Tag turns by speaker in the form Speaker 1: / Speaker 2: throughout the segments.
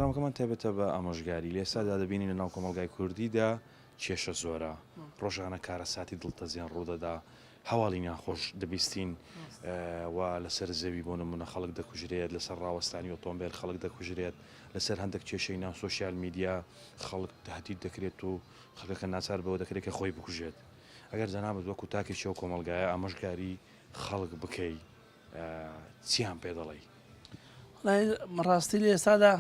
Speaker 1: بەڕێگەڕامەکەمان تایبەتە بە ئامۆژگاری لە ئێستادا دەبینین لە ناو کۆمەڵگای کوردیدا کێشە زۆرە ڕۆژانە کارە ساتی دڵتەزیان ڕوودەدا هەواڵینیان خۆش دەبیستین و لەسەر زەوی بۆ نمونە خەڵک دەکوژرێت لەسەر ڕاوەستانی ئۆتۆمبیل خەڵک دەکوژرێت لەسەر هەندێک کێشەی ناو سۆشیال میدیا خەڵک تهدید دەکرێت و خەڵکەکە ناچار بەوە دەکرێت کە خۆی بکوژێت ئەگەر جەنابەت وەکو تاکێکی ئەو کۆمەڵگایە ئامۆژگاری خەڵک بکەی چیان پێ دەڵێی؟
Speaker 2: ڕاستی لە ئێستادا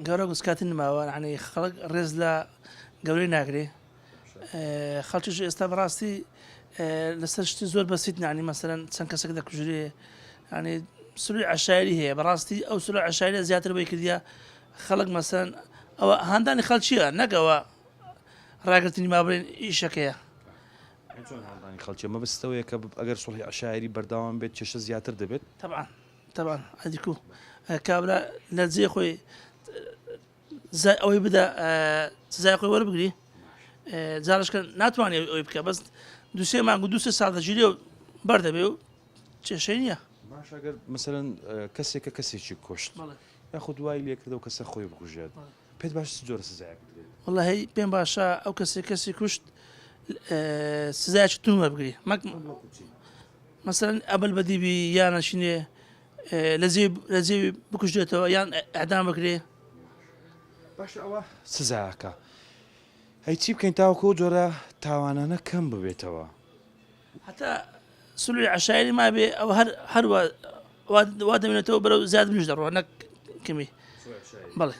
Speaker 2: گەورە گوسکاتی نماوە عنی خەڵک ڕێز لە گەورەی ناگرێ خەڵکیش ئێستا بەڕاستی لەسەر شتی زۆر بەسیت نانی مەسەرەن چەند کەسێک دەکوژرێ ینی سلوی عشایری هەیە بەڕاستی ئەو سلوی عشایری زیاتر بۆی کردیا خەڵک مەسەرەن ئەوە هاندانی خەڵکیە نەگەوە ڕاگررتنی مابرێن ئیشەکەیە
Speaker 1: خەڵکی مەبستەوەیە کە ئەگەر سڵحی عشایری بەرداوام بێت کێشە زیاتر دەبێت
Speaker 2: طبعا ئەدیکو کابرا لە جێ خۆی ئەوەی بدە سزای خۆی وەربگری جارشکە ناتوانێت ئەوی بکە بەس دوسێ مانگ و دوسێ ساڵ دەژیرێ و بەردەبێ و کێشەی نییە
Speaker 1: باش ئەگەر مەسەرەن کەسێکە کەسێکی کوشت یاخود دوای لێکردە و کەسە خۆی بکوژێت پێت باش جۆرە سزایە بدرێت
Speaker 2: وەڵی پێم باشە ئەو کەسی کوشت سزایکی تون وەربگری مەسەرەن ئەبل بەدیبی یانەشینێ لە جێوی بکوژێتەوە یان ئەعدام بکرێ
Speaker 1: باش ئەوە سزایەکە هەی چی بکەین تاوەکو جۆرە تاوانانە کەم ببێتەوە
Speaker 2: حتا سلوی عشایری ما بێ ئەو هەروە وا دەمێنێتەوە بەرەو زیاد بنیش دەڕۆ نەک کەمی بەڵێ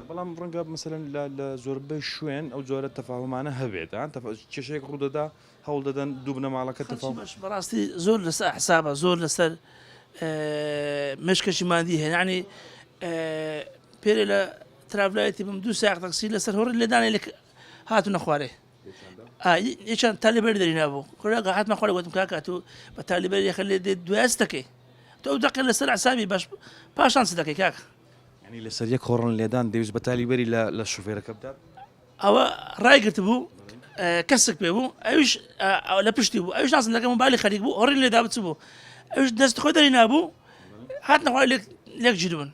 Speaker 1: بەڵام ڕەنگە مەسەرەن لە زۆربەی شوێن ئەو جۆرە تەفاهمانە هەبێت کێشەیەک ڕوودەدا هەوڵ دەدەن دوو بنە ماڵەکە تەفاهم
Speaker 2: بەڕاستی زۆر لەسەر حسابە زۆر لەسەر مشکەشی مادی هەیە یعنی پێرە لە ترافلایەتی بم دوو ساعت تەکسی لەسەر هۆڕی لێدانێ لێک هاتوونە خوارێ یەکیان تالیبەری دەرینا بوو کوڕاکە هاتمە خوارێ گوتم کاکات و بە تالیبەری یەخە لێ دێت دوایست دەکەی تۆ ئەو دەقێ لەسەر عسابی باش پاشان چ دەکەی کاکە
Speaker 1: ینی لەسەر یەک هۆڕن لێدان دەویست بە تالیبەری لە شوفێرەکە بدات
Speaker 2: ئەوە ڕایگرت بوو کەسێک پێ بوو ئەویش لە پشتی بوو ئەوش ناسم لەگە مۆبایلی خەریک بوو هۆڕی لێدا بچ بوو ئەوش دەست خۆی دەری نابوو هات نەخوای لێک گیربوون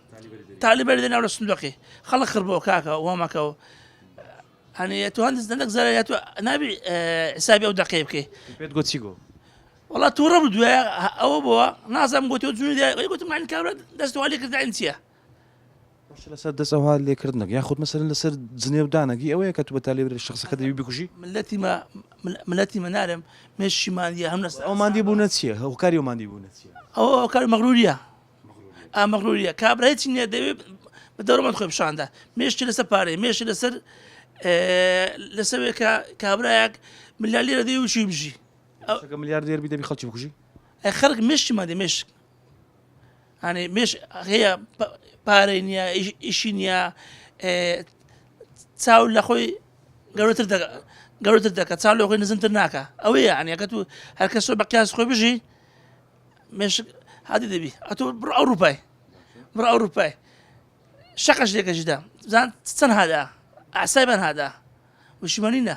Speaker 2: تالیبەری دێ ناو لە سندوقی خەڵک خڕبەوە کاکە وامەکەەوە هەنی تو هەندێک زەندێک زارە تو نابی حسابی ئەو دەقەی بکەی
Speaker 1: پێت گوت چی گۆ
Speaker 2: وڵات تووڕە بوو دوایە ئەوە بووە نازانم گوتی جوونی گوتم معنی کابرا دەستواری کردین چییە
Speaker 1: لەسەر دەستەوە لێکردنەوە یاخود مەسەرەن لەسەر جنێودانەگی ئەوەیە کە تو بە تالیبەری شخصەکە دەوی بکوژی
Speaker 2: ملەتی مەنارم مێشی مادیە هەم
Speaker 1: ئەو مادی بوونە چییە هەوکاری ئەو مادی بوونە چییە
Speaker 2: ئەو کار مەغروریە مەغروریە کابرا هیچ نییە دەوێت بە دەوڕەمەند خۆی بشاندا مێشتی لەسەر پارەی مێشتی لەسەر کابراایەک ملیارێرە دەی وشی بژی
Speaker 1: ملیاردێر بی دەبی خەڵکی بکوژی
Speaker 2: خەڵک مێشتی مادی مێشک ینی مێش هەیە پارەی نییە ئیشی نییە چاو لە خۆی گەورەتر دەکە چاو لە خۆی نزمتر ناکە ئەوەیە عنیەکە تو هەرکەس بە قیاس خۆی بژی مێشک هادی دەبی ئەتۆ بڕ ئەوروپای شەقەش لێکەشیدا زان چەند هادا ئاسایبان هادا وشیمەنینە